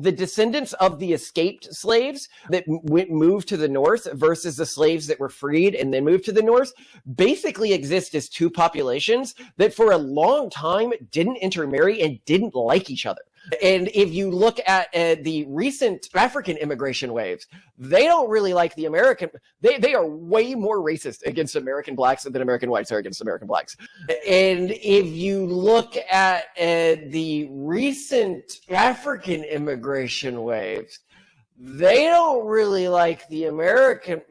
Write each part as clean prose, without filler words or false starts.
The descendants of the escaped slaves that moved to the north versus the slaves that were freed and then moved to the north basically exist as two populations that for a long time didn't intermarry and didn't like each other. And if you look at the recent African immigration waves, they don't really like the American. They are way more racist against American blacks than American whites are against American blacks. And if you look at the recent African immigration waves, they don't really like the American.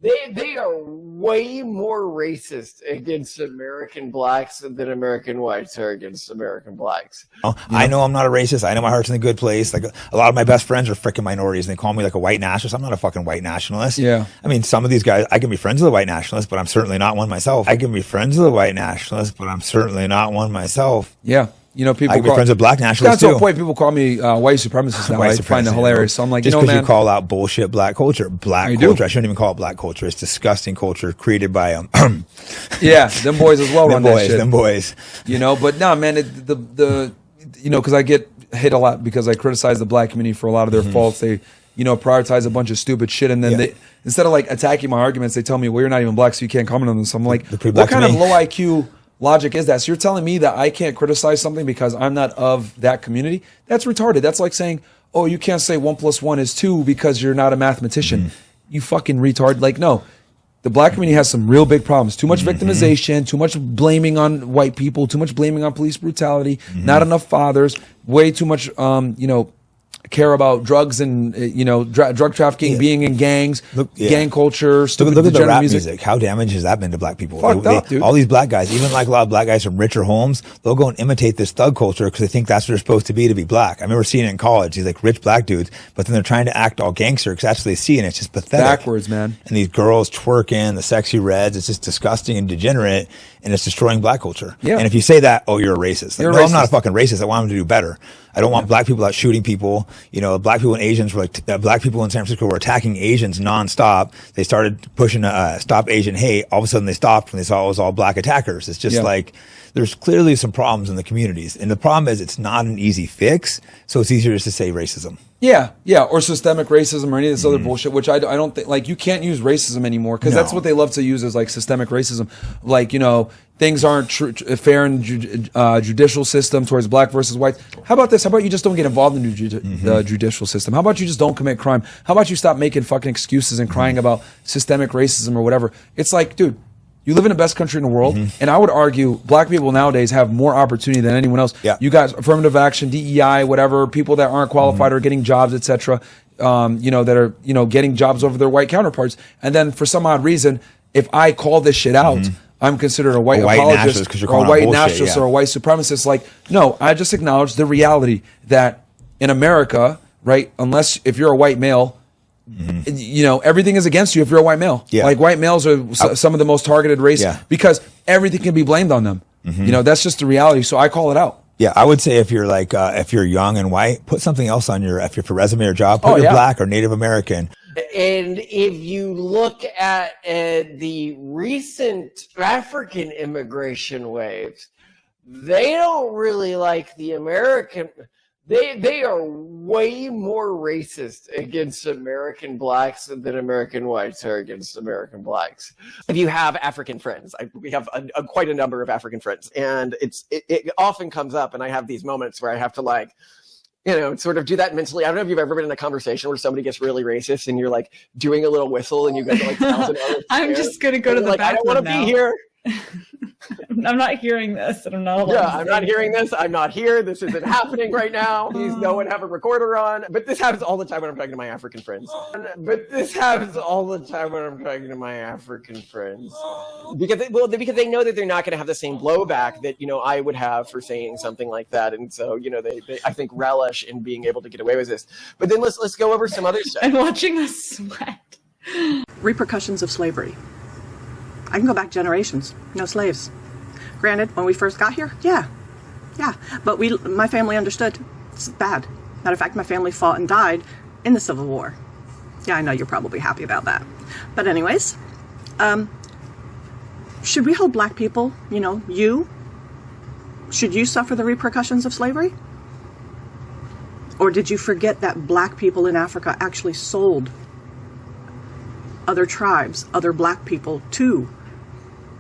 They are way more racist against American blacks than American whites are against American blacks. I know I'm not a racist. I know my heart's in a good place. Like a lot of my best friends are freaking minorities, and they call me like a white nationalist. I'm not a fucking white nationalist. Yeah. I mean, some of these guys, I can be friends with a white nationalist, but I'm certainly not one myself. I can be friends with a white nationalist, but I'm certainly not one myself. Yeah. You know, people I can be friends with black nationalists too. That's the point. People call me white supremacist now. I find it hilarious. So I'm like, just you know, because man, you call out bullshit black culture, I shouldn't even call it black culture. It's disgusting culture created by yeah, them boys as well. Them boys. You know, but no, man, you know, because I get hit a lot because I criticize the black community for a lot of their faults. They, you know, prioritize a bunch of stupid shit, and then they, instead of like attacking my arguments, they tell me, well, you're not even black, so you can't comment on this. I'm like, what kind of low IQ logic is that? So you're telling me that I can't criticize something because I'm not of that community? That's retarded. That's like saying, oh, you can't say 1 + 1 is 2 because you're not a mathematician. You fucking retard. Like, no. The black community has some real big problems. Too much victimization, too much blaming on white people, too much blaming on police brutality, not enough fathers, way too much, you know, care about drugs and, you know, drug trafficking, being in gangs, gang culture, stupid look at the rap music. How damaged has that been to black people? Fucked up, dude. All these black guys, even like a lot of black guys from richer homes, they'll go and imitate this thug culture because they think that's what they're supposed to be black. I remember seeing it in college. These like rich black dudes, but then they're trying to act all gangster because that's what they see, and it's just pathetic. Backwards, man. And these girls twerking, the sexy reds, it's just disgusting and degenerate, and it's destroying black culture. Yeah. And if you say that, oh, you're a racist. Like, I'm not a fucking racist. I want them to do better. I don't want black people out shooting people. You know, black people and Asians were like, black people in San Francisco were attacking Asians nonstop. They started pushing stop Asian hate. All of a sudden they stopped when they saw it was all black attackers. It's just like, there's clearly some problems in the communities. And the problem is it's not an easy fix. So it's easier just to say racism. Yeah. Or systemic racism or any of this other bullshit, which I don't think, like, you can't use racism anymore because that's what they love to use as like systemic racism. Like, you know, things aren't fair in the judicial system towards black versus white. How about this? How about you just don't get involved in the judicial system? How about you just don't commit crime? How about you stop making fucking excuses and crying about systemic racism or whatever? It's like, dude, you live in the best country in the world, and I would argue black people nowadays have more opportunity than anyone else. Yeah. You guys, affirmative action, DEI, whatever, people that aren't qualified are getting jobs, etc. You know, that are, you know, getting jobs over their white counterparts. And then for some odd reason, if I call this shit out, I'm considered a white apologist or a white nationalist or a white supremacist. Like, no, I just acknowledge the reality that in America, right, unless if you're a white male, you know, everything is against you if you're a white male. Yeah. Like, white males are some of the most targeted race because everything can be blamed on them. You know, that's just the reality. So I call it out. Yeah, I would say if you're like, if you're young and white, put something else on your, if you're for resume or job, put your black or Native American. And if you look at the recent African immigration waves, they don't really like the American. They are way more racist against American blacks than American whites are against American blacks. If you have African friends, we have quite a number of African friends, and it often comes up, and I have these moments where I have to, like, you know, sort of do that mentally. I don't know if you've ever been in a conversation where somebody gets really racist and you're like doing a little whistle and you guys are like $1,000. I'm just gonna go to the bathroom. I don't want to be here. I'm not hearing this, and I'm not. I'm not hearing this. I'm not here. This isn't happening right now. Please, no one have a recorder on. But this happens all the time when I'm talking to my African friends. Because because they know that they're not going to have the same blowback that, you know, I would have for saying something like that, and so, you know, they I think relish in being able to get away with this. But then let's go over some other stuff. I'm watching us sweat. Repercussions of slavery. I can go back generations. No slaves. Granted, when we first got here, yeah. But my family understood. It's bad. Matter of fact, my family fought and died in the Civil War. Yeah, I know you're probably happy about that. But anyways, should we hold black people, you know, should you suffer the repercussions of slavery? Or did you forget that black people in Africa actually sold other tribes, other black people to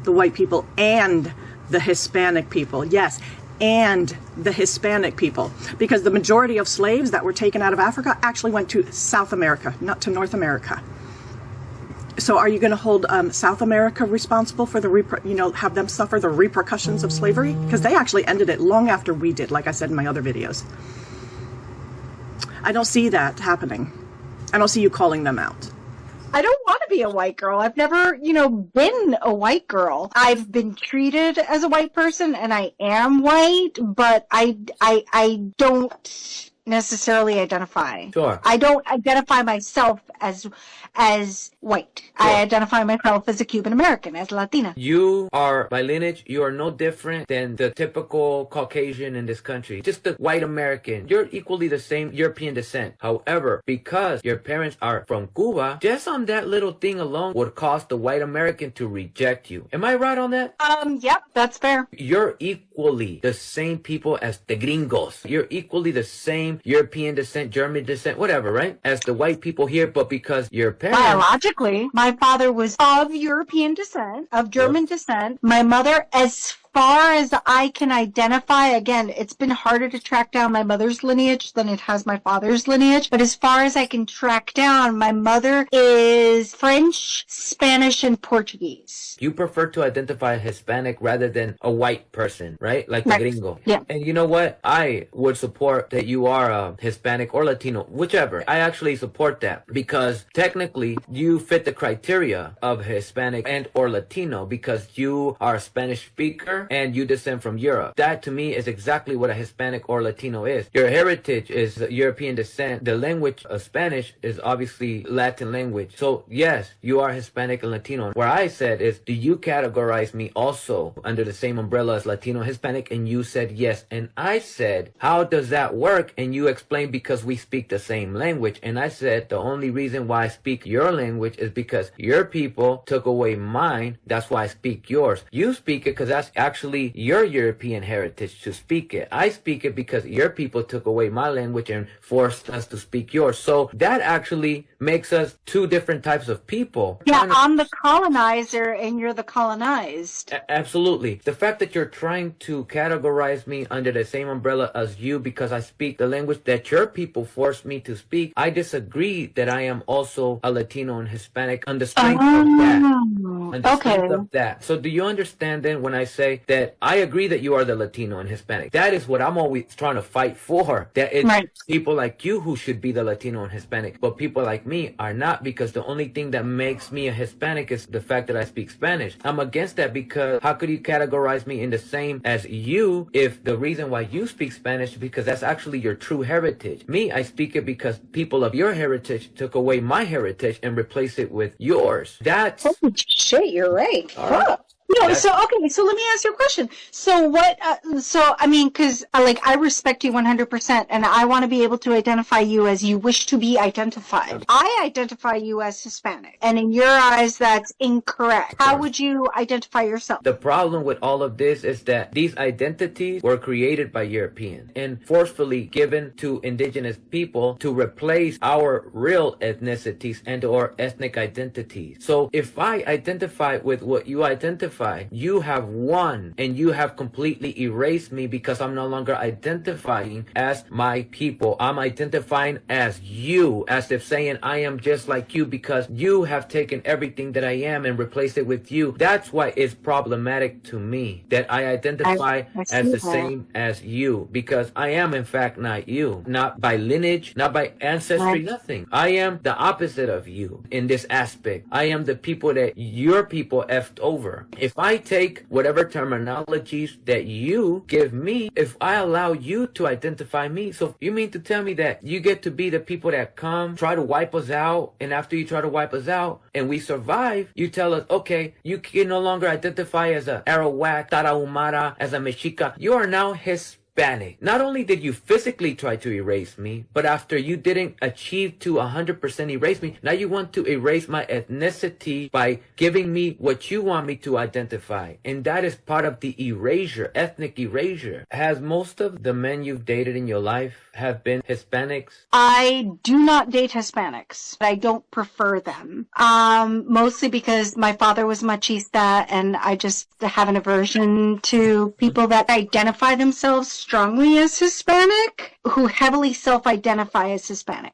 the white people and the Hispanic people? Yes, and the Hispanic people. Because the majority of slaves that were taken out of Africa actually went to South America, not to North America. So are you going to hold South America responsible for the, have them suffer the repercussions of slavery? Because they actually ended it long after we did, like I said in my other videos. I don't see that happening. I don't see you calling them out. I don't want to be a white girl. I've never, been a white girl. I've been treated as a white person, and I am white, but I don't necessarily identify. Sure. I don't identify myself as white. Sure. I identify myself as a Cuban American, as Latina. You are, by lineage, you are no different than the typical Caucasian in this country. Just the white American. You're equally the same European descent. However, because your parents are from Cuba, just on that little thing alone would cause the white American to reject you. Am I right on that? Yep, that's fair. You're equally the same people as the gringos. You're equally the same European descent, German descent, whatever, right? As the white people here, but because your parents... Biologically, my father was of European descent, of German descent. My mother, as far as I can identify, again, it's been harder to track down my mother's lineage than it has my father's lineage. But as far as I can track down, my mother is French, Spanish, and Portuguese. You prefer to identify Hispanic rather than a white person, right? Like the gringo. Yeah. And you know what? I would support that you are a Hispanic or Latino, whichever. I actually support that because technically you fit the criteria of Hispanic and or Latino because you are a Spanish speaker and you descend from Europe. That to me is exactly what a Hispanic or Latino is. Your heritage is European descent. The language of Spanish is obviously Latin language. So yes, you are Hispanic and Latino. Where I said is, do you categorize me also under the same umbrella as Latino, Hispanic? And you said yes. And I said, how does that work? And you explained because we speak the same language. And I said, the only reason why I speak your language is because your people took away mine. That's why I speak yours. You speak it because that's actually your European heritage to speak it. I speak it because your people took away my language and forced us to speak yours. So that actually makes us two different types of people. Yeah, I'm the colonizer and you're the colonized. Absolutely. The fact that you're trying to categorize me under the same umbrella as you because I speak the language that your people forced me to speak, I disagree that I am also a Latino and Hispanic on the strength of that. On the strength of that. So do you understand then when I say that I agree that you are the Latino and Hispanic? That is what I'm always trying to fight for. That it's people like you who should be the Latino and Hispanic, but people like me are not, because the only thing that makes me a Hispanic is the fact that I speak Spanish. I'm against that because how could you categorize me in the same as you if the reason why you speak Spanish is because that's actually your true heritage. Me, I speak it because people of your heritage took away my heritage and replaced it with yours. That's... Holy shit, you're right. Right. No, so let me ask you a question. So what, because I respect you 100% and I want to be able to identify you as you wish to be identified. I identify you as Hispanic, and in your eyes, that's incorrect. How would you identify yourself? The problem with all of this is that these identities were created by Europeans and forcefully given to indigenous people to replace our real ethnicities and or ethnic identities. So if I identify with what you identify, you have won and you have completely erased me because I'm no longer identifying as my people. I'm identifying as you, as if saying I am just like you because you have taken everything that I am and replaced it with you. That's why it's problematic to me that I identify as the same as you, because I am in fact not you, not by lineage, not by ancestry, nothing. I am the opposite of you in this aspect. I am the people that your people effed over. If I take whatever terminologies that you give me, if I allow you to identify me, so you mean to tell me that you get to be the people that come, try to wipe us out, and after you try to wipe us out and we survive, you tell us, okay, you can no longer identify as a Arawak, Tarahumara, as a Mexica. You are now Hispanic. Hispanic. Not only did you physically try to erase me, but after you didn't achieve to 100% erase me, now you want to erase my ethnicity by giving me what you want me to identify. And that is part of the erasure, ethnic erasure. Has most of the men you've dated in your life have been Hispanics? I do not date Hispanics. I don't prefer them. Mostly because my father was machista and I just have an aversion to people that identify themselves strongly as Hispanic, who heavily self-identify as Hispanic.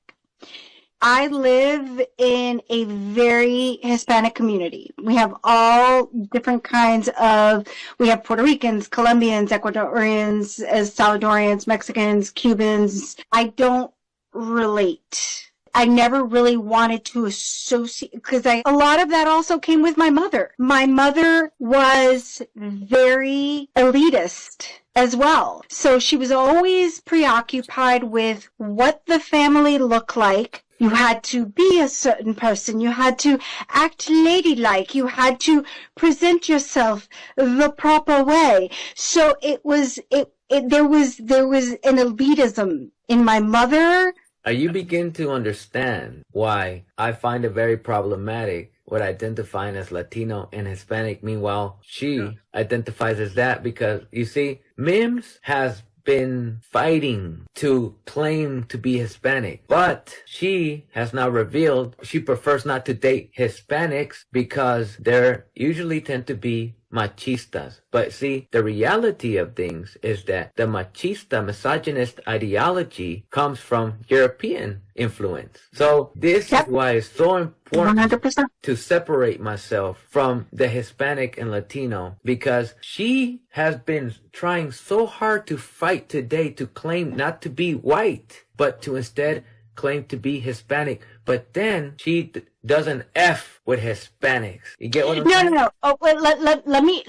I live in a very Hispanic community. We have all different kinds of, we have Puerto Ricans, Colombians, Ecuadorians, Salvadorians, Mexicans, Cubans. I don't relate. I never really wanted to associate, because a lot of that also came with my mother. My mother was very elitist as well. So she was always preoccupied with what the family looked like. You had to be a certain person. You had to act ladylike. You had to present yourself the proper way. So there was an elitism in my mother. You begin to understand why I find it very problematic what identifying as Latino and Hispanic. Meanwhile, she identifies as that because, you see, Mims has been fighting to claim to be Hispanic, but she has now revealed she prefers not to date Hispanics because they usually tend to be machistas. But see, the reality of things is that the machista, misogynist ideology comes from European influence. So this is why it's so important 100%. to separate myself from the Hispanic and Latino, because she has been trying so hard to fight today to claim not to be white, but to instead claim to be Hispanic. But then she does an F with Hispanics. You get what I'm saying? No. Oh, wait, let me,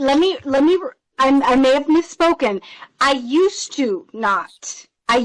I may have misspoken. I used to not. I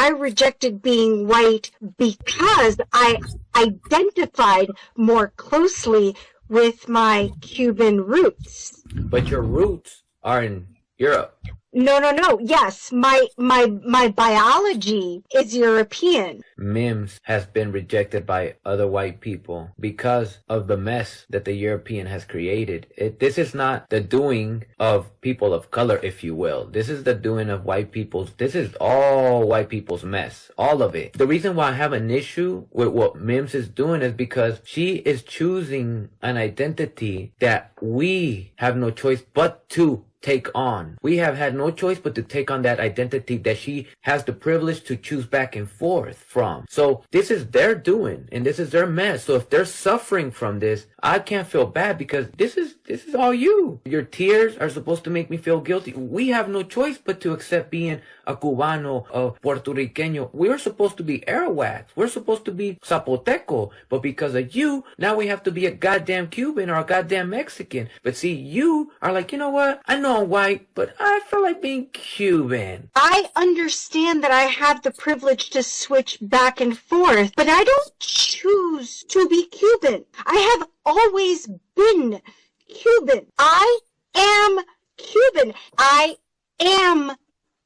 rejected being white because I identified more closely with my Cuban roots. But your roots are in Europe. No. Yes, my biology is European. Mims has been rejected by other white people because of the mess that the European has created. This is not the doing of people of color, if you will. This is the doing of white people's. This is all white people's mess. All of it. The reason why I have an issue with what Mims is doing is because she is choosing an identity that we have no choice but to take on. We have had no choice but to take on that identity that she has the privilege to choose back and forth from. So this is their doing and this is their mess. So if they're suffering from this, I can't feel bad because this is all you. Your tears are supposed to make me feel guilty. We have no choice but to accept being a Cubano, a Puerto Riqueño. We're supposed to be Arawaks. We're supposed to be Zapoteco. But because of you, now we have to be a goddamn Cuban or a goddamn Mexican. But see, you are like, you know what? I know I'm white, but I feel like being Cuban. I understand that I have the privilege to switch back and forth, but I don't choose to be Cuban. I have always been Cuban. I am Cuban. I am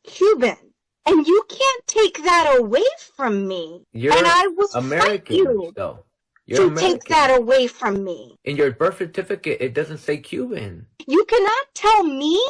Cuban. And you can't take that away from me. You're and I will American, fight you though. to take that away from me. In your birth certificate, it doesn't say Cuban. You cannot tell me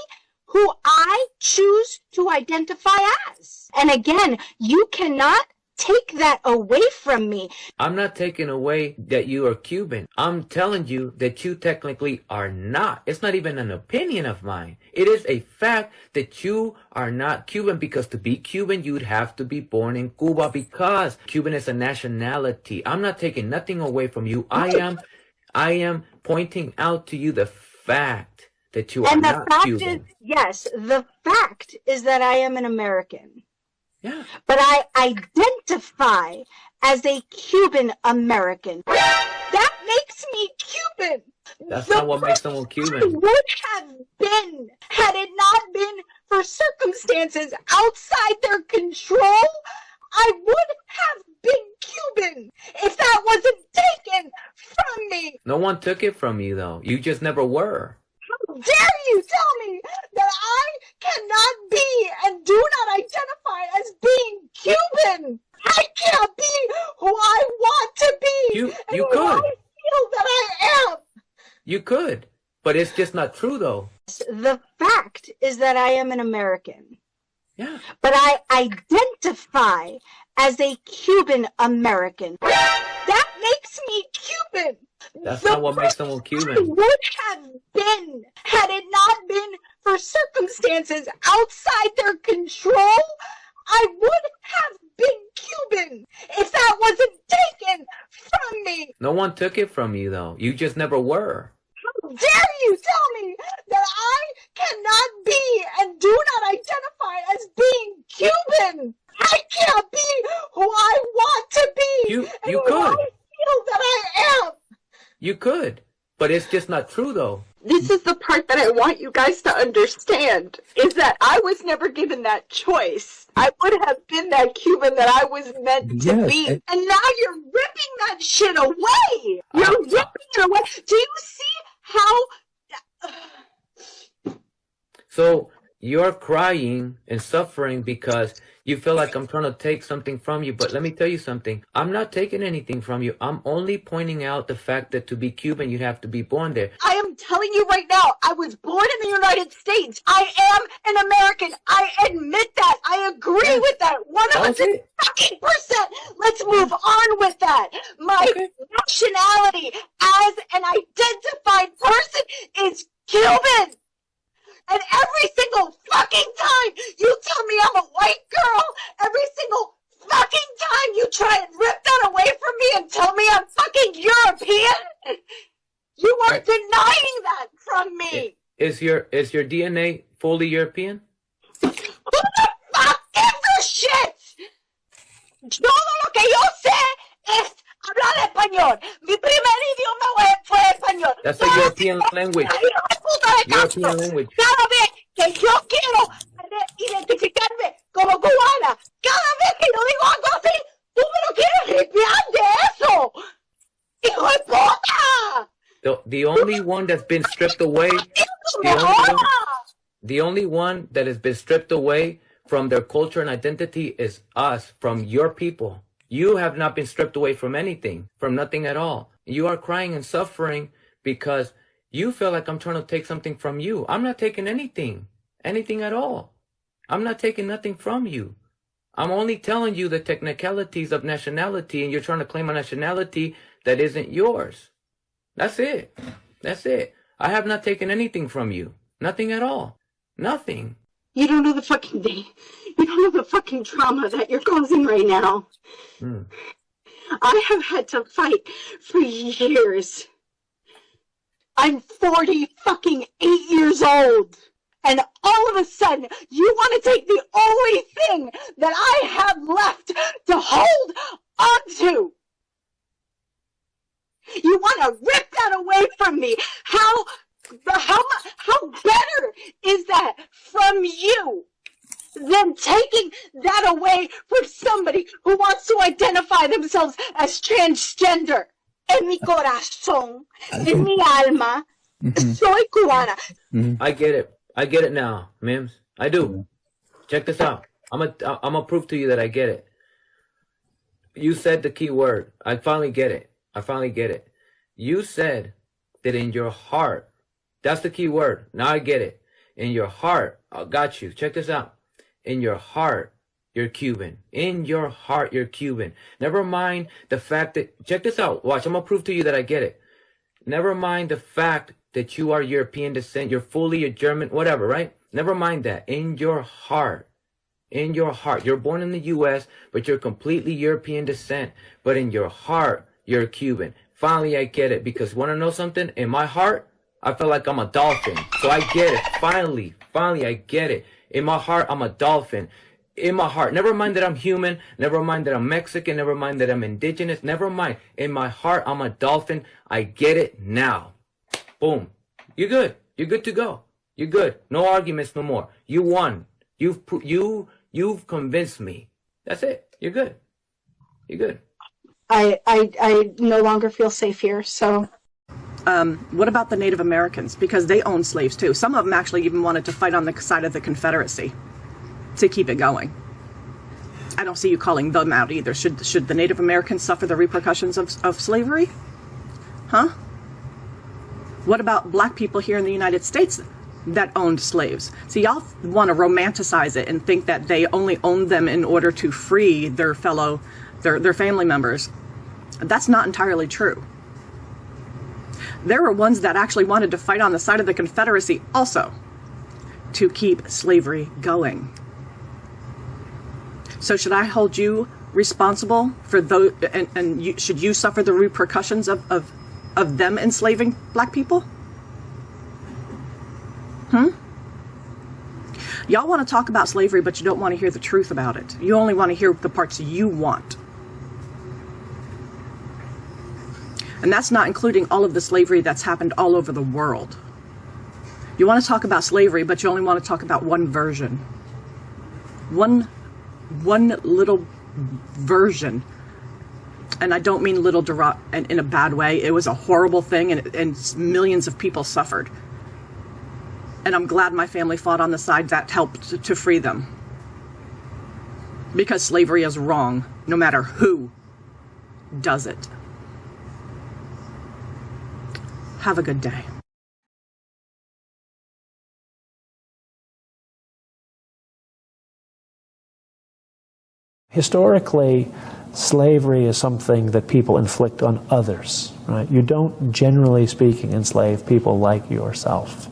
who I choose to identify as. And again, you cannot take that away from me. I'm not taking away that you are Cuban. I'm telling you that you technically are not. It's not even an opinion of mine. It is a fact that you are not Cuban, because to be Cuban, you'd have to be born in Cuba, because Cuban is a nationality. I'm not taking nothing away from you. I am pointing out to you the fact that you are not Cuban. The fact is that I am an American. Yeah. But I identify as a Cuban American. That makes me Cuban. That's not what makes someone Cuban. I would have been, had it not been for circumstances outside their control, I would have been Cuban if that wasn't taken from me. No one took it from you, though. You just never were. How dare you tell me that I cannot be could, but it's just not true, though. The fact is that I am an American. Yeah. But I identify as a Cuban American. That makes me Cuban. That's not what makes someone Cuban. Would have been, had it not been for circumstances outside their control, I would have been Cuban if that wasn't taken from me. No one took it from you, though. You just never were. How dare you tell me that I cannot be and do not identify as being Cuban? I can't be who I want to be. You and could. who I feel that I am. You could, but it's just not true, though. This is the part that I want you guys to understand, is that I was never given that choice. I would have been that Cuban that I was meant to be. And now you're ripping that shit away. You're ripping it away. Do you see how... So you're crying and suffering because you feel like I'm trying to take something from you. But let me tell you something. I'm not taking anything from you. I'm only pointing out the fact that to be Cuban, you'd have to be born there. I am telling you right now, I was born in the United States. I am an American. I admit that. I agree with that. 100%. Let's move on with that. My nationality as an identified person is Cuban. And every single fucking time you tell me I'm a white girl, every single fucking time you try and rip that away from me and tell me I'm fucking European, you are denying that from me. Is your DNA fully European? Who the fuck gives a shit? Todo lo que yo sé es hablar español. Mi primer idioma fue español. That's a European language. European language. Cada vez que yo quiero identificarme como cubana, cada vez que yo digo algo así, tú me lo quieres limpiar de eso. ¡Hijo de puta! The only one that's been stripped away, the only one that has been stripped away from their culture and identity is us, from your people. You have not been stripped away from anything, from nothing at all. You are crying and suffering because you feel like I'm trying to take something from you. I'm not taking anything at all. I'm not taking nothing from you. I'm only telling you the technicalities of nationality, and you're trying to claim a nationality that isn't yours. That's it. That's it. I have not taken anything from you. Nothing at all. Nothing. You don't know the fucking day. You don't know the fucking trauma that you're causing right now. I have had to fight for years. I'm 40 fucking 8 years old. And all of a sudden, you want to take the only thing that I have left to hold onto. You want to rip that away from me. How better is that from you than taking that away from somebody who wants to identify themselves as transgender? En mi corazón, en mi alma, soy cubana. I get it. I get it now, Mims. I do. Check this out. I'm gonna prove to you that I get it. You said the key word. I finally get it. I finally get it. You said that in your heart, that's the key word. Now I get it. In your heart, I got you. Check this out. In your heart, you're Cuban. In your heart, you're Cuban. Never mind the fact that, check this out. Watch, I'm going to prove to you that I get it. Never mind the fact that you are European descent. You're fully a German, whatever, right? Never mind that. In your heart. In your heart. You're born in the U.S., but you're completely European descent. But in your heart, you're Cuban. Finally, I get it. Because want to know something? In my heart, I feel like I'm a dolphin. So I get it. Finally, I get it. In my heart, I'm a dolphin. In my heart. Never mind that I'm human. Never mind that I'm Mexican. Never mind that I'm indigenous. Never mind. In my heart, I'm a dolphin. I get it now. Boom. You're good. You're good to go. You're good. No arguments no more. You won. You've convinced me. That's it. You're good. You're good. I no longer feel safe here, so... What about the Native Americans? Because they own slaves too. Some of them actually even wanted to fight on the side of the Confederacy to keep it going. I don't see you calling them out either. Should the Native Americans suffer the repercussions of slavery? Huh? What about black people here in the United States that owned slaves? See, y'all want to romanticize it and think that they only owned them in order to free their family members. That's not entirely true. There were ones that actually wanted to fight on the side of the Confederacy also to keep slavery going. So should I hold you responsible for those, and should you suffer the repercussions of them enslaving black people? Y'all want to talk about slavery, but you don't want to hear the truth about it. You only want to hear the parts you want. And that's not including all of the slavery that's happened all over the world. You want to talk about slavery, but you only want to talk about one version. One little version. And I don't mean little in a bad way. It was a horrible thing, and millions of people suffered. And I'm glad my family fought on the side that helped to free them. Because slavery is wrong, no matter who does it. Have a good day. Historically, slavery is something that people inflict on others, right? You don't, generally speaking, enslave people like yourself.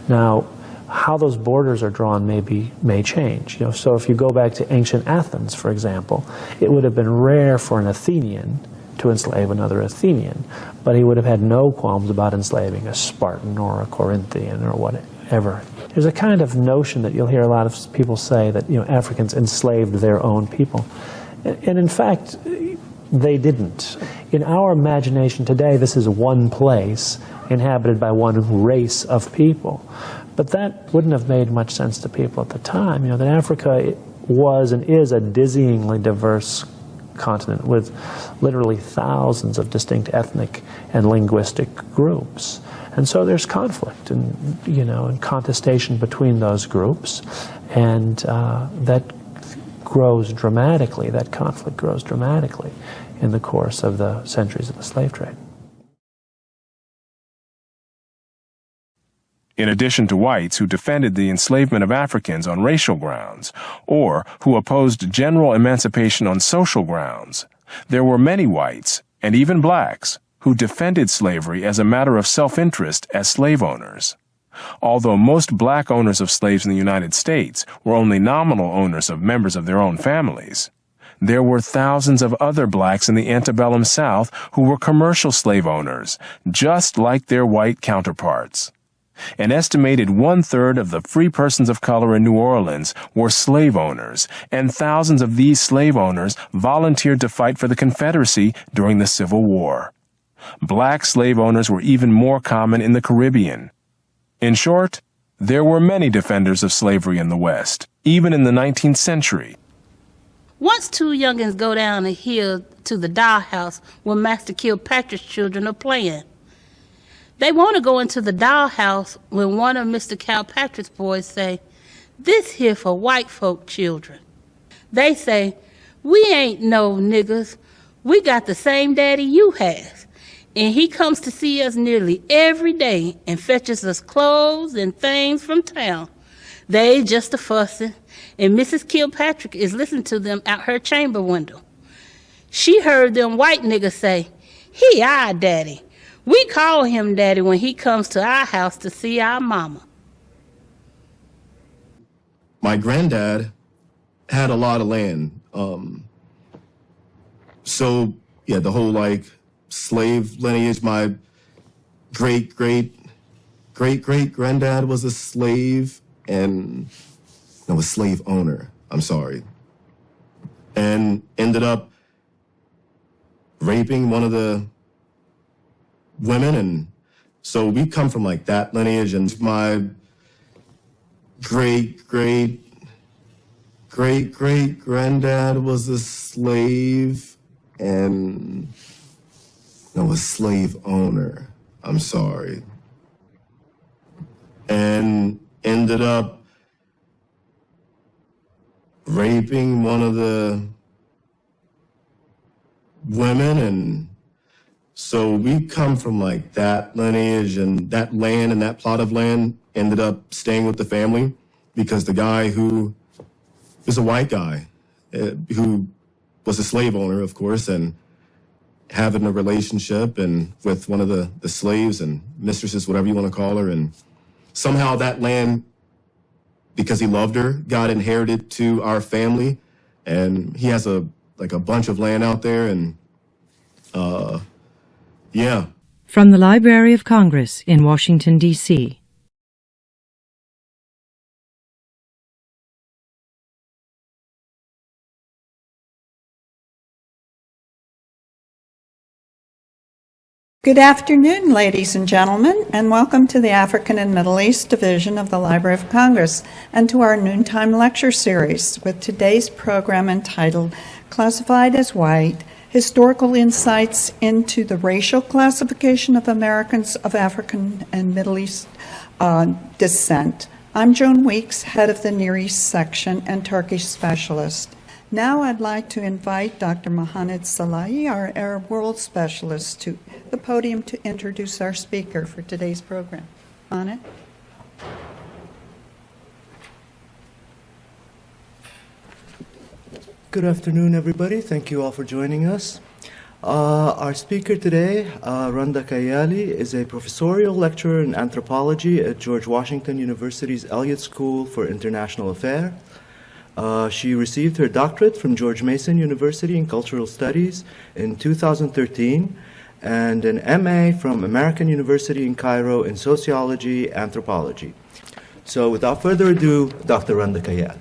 Now, how those borders are drawn may change. So if you go back to ancient Athens, for example, it would have been rare for an Athenian to enslave another Athenian, but he would have had no qualms about enslaving a Spartan or a Corinthian or whatever. There's a kind of notion that you'll hear a lot of people say that Africans enslaved their own people, and in fact they didn't. In our imagination today, this is one place inhabited by one race of people, but that wouldn't have made much sense to people at the time. That Africa was and is a dizzyingly diverse continent with literally thousands of distinct ethnic and linguistic groups. And so there's conflict and contestation between those groups, and that grows dramatically. That conflict grows dramatically in the course of the centuries of the slave trade. In addition to whites who defended the enslavement of Africans on racial grounds, or who opposed general emancipation on social grounds, there were many whites, and even blacks, who defended slavery as a matter of self-interest as slave owners. Although most black owners of slaves in the United States were only nominal owners of members of their own families, there were thousands of other blacks in the antebellum South who were commercial slave owners, just like their white counterparts. An estimated 1/3 of the free persons of color in New Orleans were slave owners, and thousands of these slave owners volunteered to fight for the Confederacy during the Civil War. Black slave owners were even more common in the Caribbean. In short, there were many defenders of slavery in the West, even in the 19th century. Once two youngins go down the hill to the dollhouse where Master Kilpatrick's children are playing. They want to go into the dollhouse when one of Mr. Kilpatrick's boys say, "This here for white folk children." They say, "We ain't no niggers. We got the same daddy you has. And he comes to see us nearly every day and fetches us clothes and things from town. They just a fussing, and Mrs. Kilpatrick is listening to them out her chamber window. She heard them white niggas say, 'He our daddy. We call him daddy when he comes to our house to see our mama.'" My granddad had a lot of land. So, yeah, the whole, slave lineage, my great-great-great-great-granddad was a slave a slave owner, I'm sorry. And ended up raping one of the women, and so we come from that lineage, and my great-great-great-great-granddad was a slave and a slave owner, I'm sorry, and ended up raping one of the women, and So we come from like that lineage, and that land and that plot of land ended up staying with the family because the guy who was a white guy who was a slave owner, of course, and having a relationship and with one of the slaves and mistresses, whatever you want to call her. And somehow that land, because he loved her, got inherited to our family. And he has a bunch of land out there. And yeah. From the Library of Congress in Washington, D.C. Good afternoon, ladies and gentlemen, and welcome to the African and Middle East Division of the Library of Congress and to our noontime lecture series with today's program entitled Classified as White, Historical Insights into the Racial Classification of Americans of African and Middle East Descent. I'm Joan Weeks, head of the Near East section and Turkish specialist. Now I'd like to invite Dr. Mohamed Salahi, our Arab World Specialist, to the podium to introduce our speaker for today's program. Mohamed? Good afternoon, everybody. Thank you all for joining us. Our speaker today, Randa Kayali, is a professorial lecturer in anthropology at George Washington University's Elliott School for International Affairs. She received her doctorate from George Mason University in Cultural Studies in 2013 and an MA from American University in Cairo in Sociology Anthropology. So without further ado, Dr. Randa Kayali.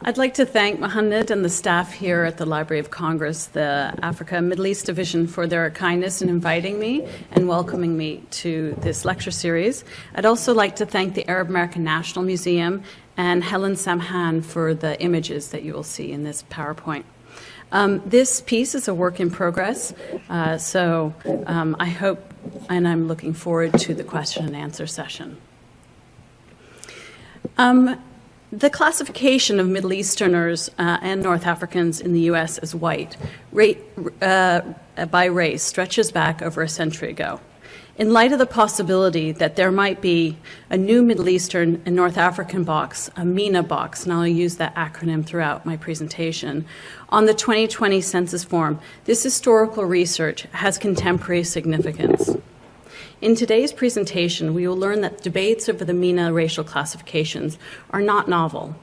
I'd like to thank Mohamed and the staff here at the Library of Congress, the Africa and Middle East Division, for their kindness in inviting me and welcoming me to this lecture series. I'd also like to thank the Arab American National Museum and Helen Samhan for the images that you will see in this PowerPoint. This piece is a work in progress, so I hope and I'm looking forward to the question and answer session. The classification of Middle Easterners and North Africans in the U.S. as white by race stretches back over a century ago. In light of the possibility that there might be a new Middle Eastern and North African box, a MENA box, and I'll use that acronym throughout my presentation, on the 2020 census form, this historical research has contemporary significance. In today's presentation, we will learn that debates over the MENA racial classifications are not novel,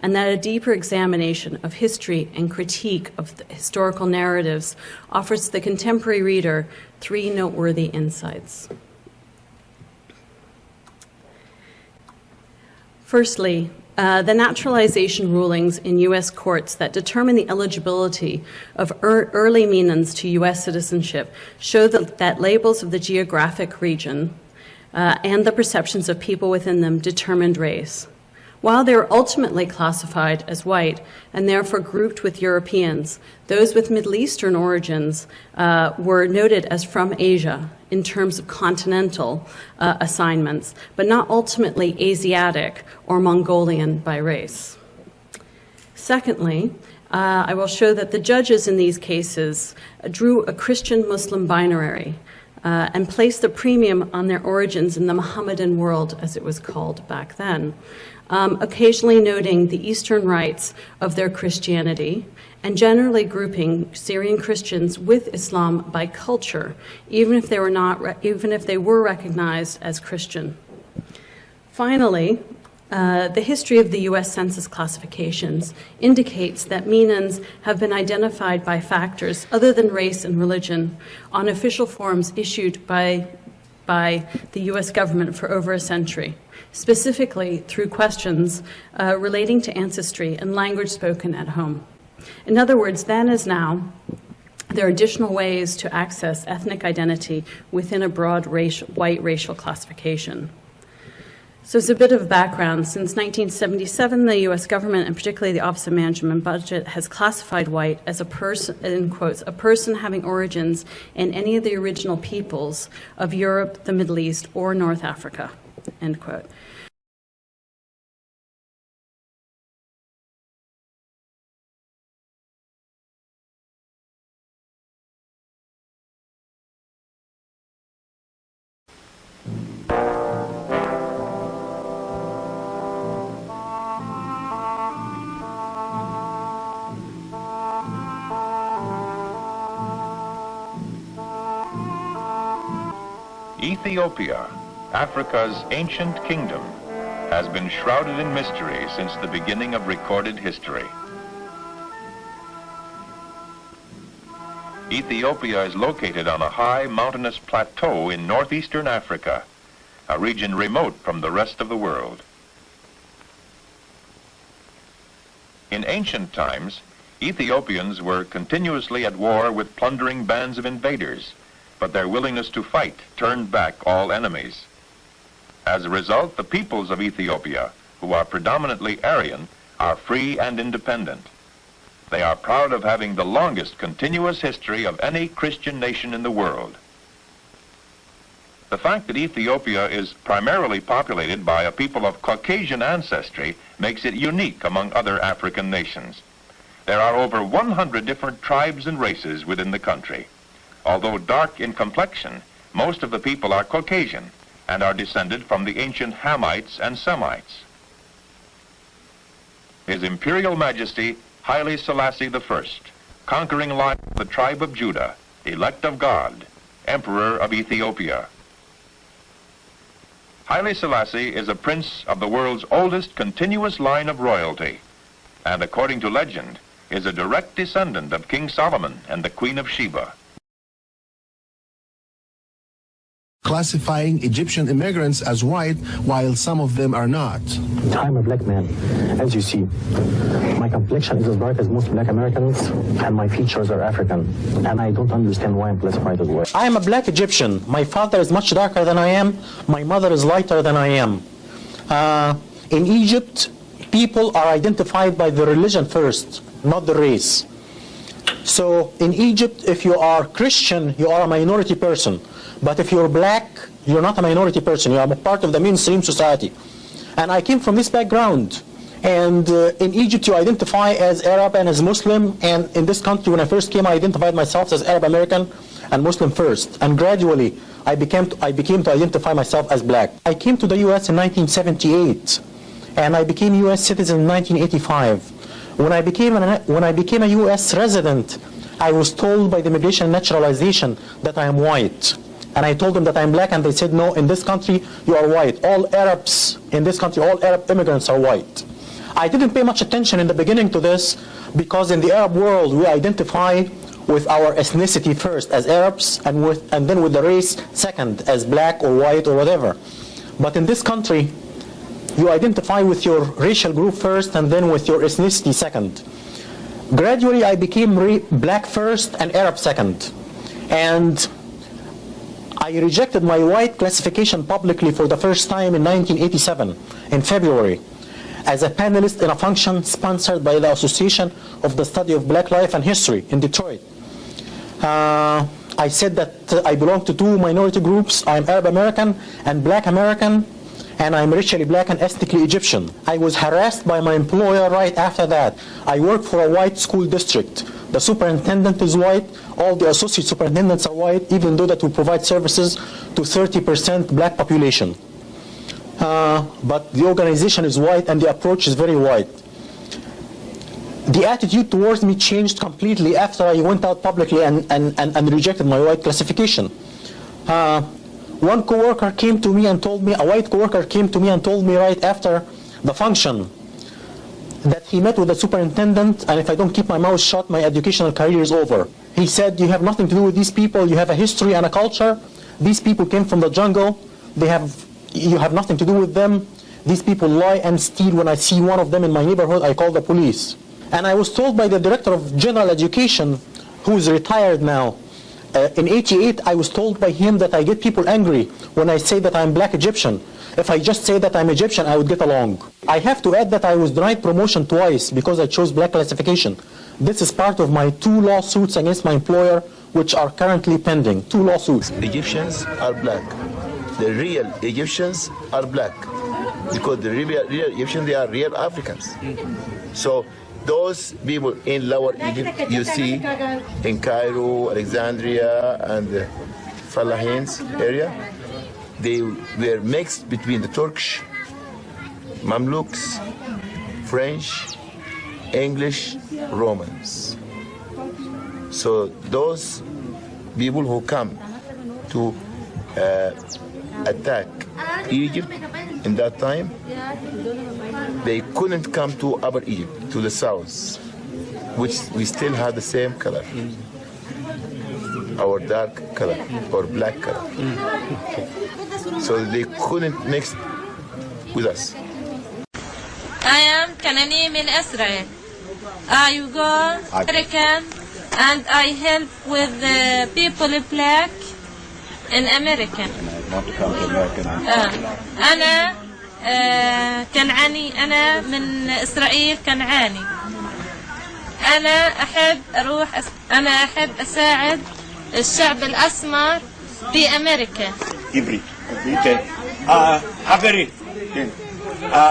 and that a deeper examination of history and critique of the historical narratives offers the contemporary reader three noteworthy insights. Firstly, the naturalization rulings in U.S. courts that determine the eligibility of early MENAs to U.S. citizenship show that labels of the geographic region and the perceptions of people within them determined race. While they were ultimately classified as white and therefore grouped with Europeans, those with Middle Eastern origins were noted as from Asia in terms of continental assignments, but not ultimately Asiatic or Mongolian by race. Secondly, I will show that the judges in these cases drew a Christian-Muslim binary and placed the premium on their origins in the Mohammedan world, as it was called back then, occasionally noting the Eastern rites of their Christianity and generally grouping Syrian Christians with Islam by culture, even if they were recognized as Christian. Finally, the history of the U.S. Census classifications indicates that MENAs have been identified by factors other than race and religion on official forms issued by the U.S. government for over a century, specifically through questions relating to ancestry and language spoken at home. In other words, then as now, there are additional ways to access ethnic identity within a broad white racial classification. So as a bit of background, since 1977, the U.S. government, and particularly the Office of Management and Budget, has classified white as a person, in quotes, a person having origins in any of the original peoples of Europe, the Middle East, or North Africa, end quote. Ethiopia, Africa's ancient kingdom, has been shrouded in mystery since the beginning of recorded history. Ethiopia is located on a high mountainous plateau in northeastern Africa, a region remote from the rest of the world. In ancient times, Ethiopians were continuously at war with plundering bands of invaders, but their willingness to fight turned back all enemies. As a result, the peoples of Ethiopia, who are predominantly Aryan, are free and independent. They are proud of having the longest continuous history of any Christian nation in the world. The fact that Ethiopia is primarily populated by a people of Caucasian ancestry makes it unique among other African nations. There are over 100 different tribes and races within the country. Although dark in complexion, most of the people are Caucasian and are descended from the ancient Hamites and Semites. His Imperial Majesty Haile Selassie I, conquering lion of the tribe of Judah, elect of God, Emperor of Ethiopia. Haile Selassie is a prince of the world's oldest continuous line of royalty, and according to legend, is a direct descendant of King Solomon and the Queen of Sheba. Classifying Egyptian immigrants as white while some of them are not. I'm a black man, as you see. My complexion is as dark as most black Americans, and my features are African. And I don't understand why I'm classified as white. I am a black Egyptian. My father is much darker than I am. My mother is lighter than I am. In Egypt, people are identified by the religion first, not the race. So in Egypt, if you are Christian, you are a minority person. But if you're black, you're not a minority person. You are a part of the mainstream society. And I came from this background. And in Egypt, you identify as Arab and as Muslim. And in this country, when I first came, I identified myself as Arab American and Muslim first. And gradually, I became to identify myself as black. I came to the U.S. in 1978. And I became a U.S. citizen in 1985. When I became a U.S. resident, I was told by the Immigration and Naturalization that I am white. And I told them that I'm black, and they said, no, in this country, you are white. All Arabs in this country, all Arab immigrants are white. I didn't pay much attention in the beginning to this, because in the Arab world, we identify with our ethnicity first as Arabs, and then with the race second as black or white or whatever. But in this country, you identify with your racial group first, and then with your ethnicity second. Gradually, I became black first and Arab second. And I rejected my white classification publicly for the first time in 1987, in February, as a panelist in a function sponsored by the Association of the Study of Black Life and History in Detroit. I said that I belong to two minority groups. I'm Arab American and Black American, and I'm racially black and ethnically Egyptian. I was harassed by my employer right after that. I work for a white school district. The superintendent is white, all the associate superintendents are white, even though that we provide services to 30% black population. But the organization is white and the approach is very white. The attitude towards me changed completely after I went out publicly and rejected my white classification. One coworker came to me and told me, a white coworker came to me and told me right after the function that he met with the superintendent, and if I don't keep my mouth shut, my educational career is over. He said, you have nothing to do with these people, you have a history and a culture. These people came from the jungle, you have nothing to do with them. These people lie and steal. When I see one of them in my neighborhood, I call the police. And I was told by the director of general education, who is retired now, in '88, I was told by him that I get people angry when I say that I'm black Egyptian. If I just say that I'm Egyptian, I would get along. I have to add that I was denied promotion twice because I chose black classification. This is part of my 2 lawsuits against my employer, which are currently pending. 2 lawsuits. Egyptians are black. The real Egyptians are black. Because the real Egyptians, they are real Africans. So those people in Lower Egypt, you see in Cairo, Alexandria, and Falahins area, they were mixed between the Turkish, Mamluks, French, English, Romans. So those people who come to attack Egypt in that time, they couldn't come to Upper Egypt, to the south, which we still have the same color, our dark color or black color. So they couldn't mix with us. I am Kanani in Israel. I go American and I help with the people black in America. أنا كنعاني، أنا من إسرائيل كنعاني. أنا أحب أساعد الشعب الأسمر في أمريكا. عبري. חברי,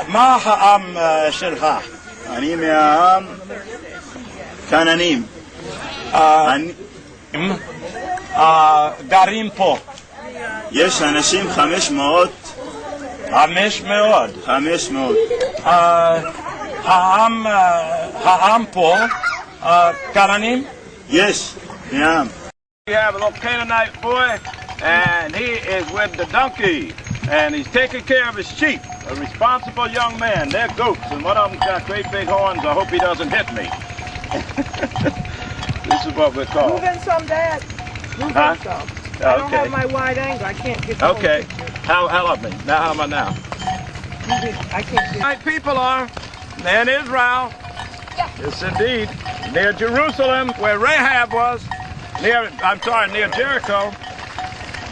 מה העם שלך? אני מהעם כנענים. גרים פה. יש אנשים 500. 500. העם פה כנענים? יש, מהעם. We have a little Canaanite boy, and he is with the donkey, and he's taking care of his sheep. A responsible young man. They're goats, and one of them's got great big horns. I hope he doesn't hit me. This is what we're called. Move in some, Dad. Move in some. I don't have my wide angle. I can't get the Okay. How of me? Now, how am I now? I can't see. Right, people are in Israel. Yes, indeed. Near Jerusalem, where Rahab was. Near Jericho.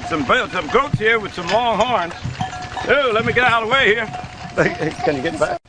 Some goats here with some long horns. Ooh, let me get out of the way here. Can you get back?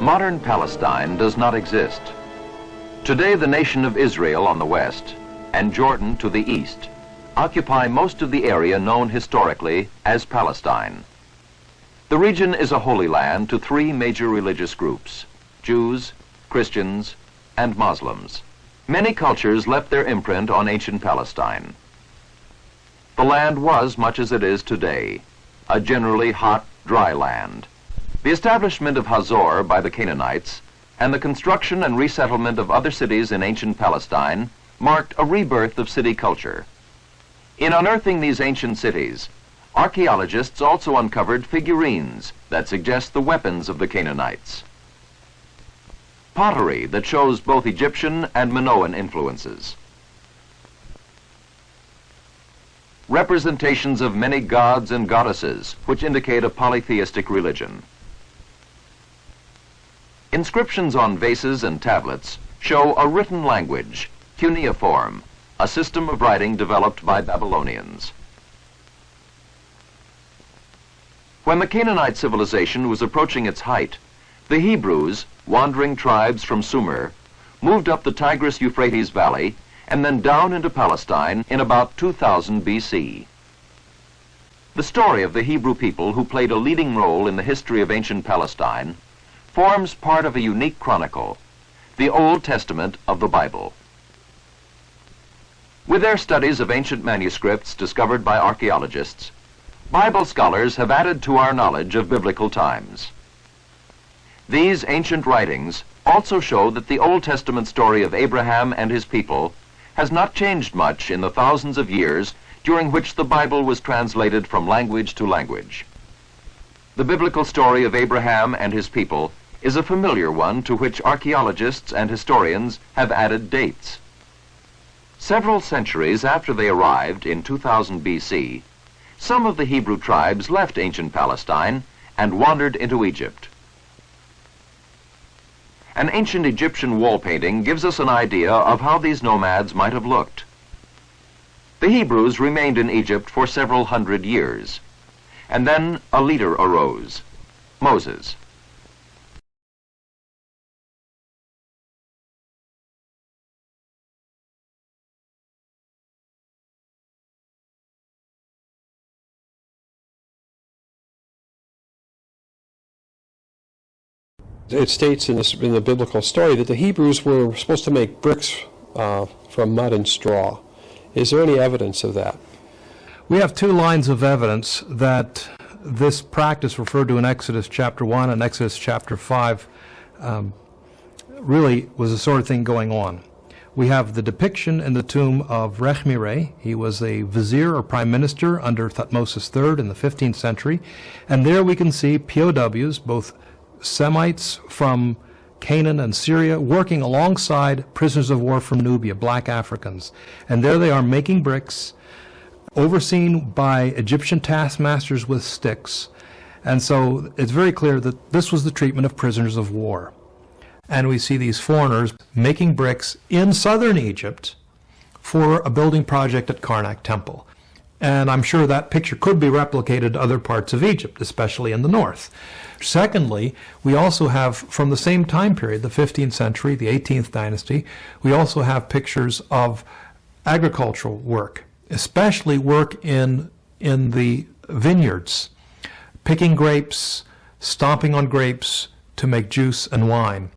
Modern Palestine does not exist. Today, the nation of Israel on the west and Jordan to the east occupy most of the area known historically as Palestine. The region is a holy land to three major religious groups: Jews, Christians, and Muslims. Many cultures left their imprint on ancient Palestine. The land was much as it is today, a generally hot, dry land. The establishment of Hazor by the Canaanites and the construction and resettlement of other cities in ancient Palestine marked a rebirth of city culture. In unearthing these ancient cities, archaeologists also uncovered figurines that suggest the weapons of the Canaanites, pottery that shows both Egyptian and Minoan influences, representations of many gods and goddesses which indicate a polytheistic religion. Inscriptions on vases and tablets show a written language, cuneiform, a system of writing developed by Babylonians. When the Canaanite civilization was approaching its height, the Hebrews, wandering tribes from Sumer, moved up the Tigris-Euphrates Valley and then down into Palestine in about 2000 BC. The story of the Hebrew people who played a leading role in the history of ancient Palestine forms part of a unique chronicle, the Old Testament of the Bible. With their studies of ancient manuscripts discovered by archaeologists, Bible scholars have added to our knowledge of biblical times. These ancient writings also show that the Old Testament story of Abraham and his people has not changed much in the thousands of years during which the Bible was translated from language to language. The biblical story of Abraham and his people is a familiar one to which archaeologists and historians have added dates. Several centuries after they arrived in 2000 BC, some of the Hebrew tribes left ancient Palestine and wandered into Egypt. An ancient Egyptian wall painting gives us an idea of how these nomads might have looked. The Hebrews remained in Egypt for several hundred years, and then a leader arose, Moses. It states in the biblical story that the Hebrews were supposed to make bricks from mud and straw. Is there any evidence of that? We have two lines of evidence that this practice referred to in Exodus chapter 1 and Exodus chapter 5 really was the sort of thing going on. We have the depiction in the tomb of Rechmire. He was a vizier or prime minister under Thutmose III in the 15th century. And there we can see POWs, both Semites from Canaan and Syria, working alongside prisoners of war from Nubia, black Africans. And there they are making bricks, overseen by Egyptian taskmasters with sticks. And so it's very clear that this was the treatment of prisoners of war. And we see these foreigners making bricks in southern Egypt for a building project at Karnak Temple. And I'm sure that picture could be replicated to other parts of Egypt, especially in the north. Secondly, we also have, from the same time period, the 15th century, the 18th dynasty, we also have pictures of agricultural work, especially work in the vineyards, picking grapes, stomping on grapes to make juice and wine.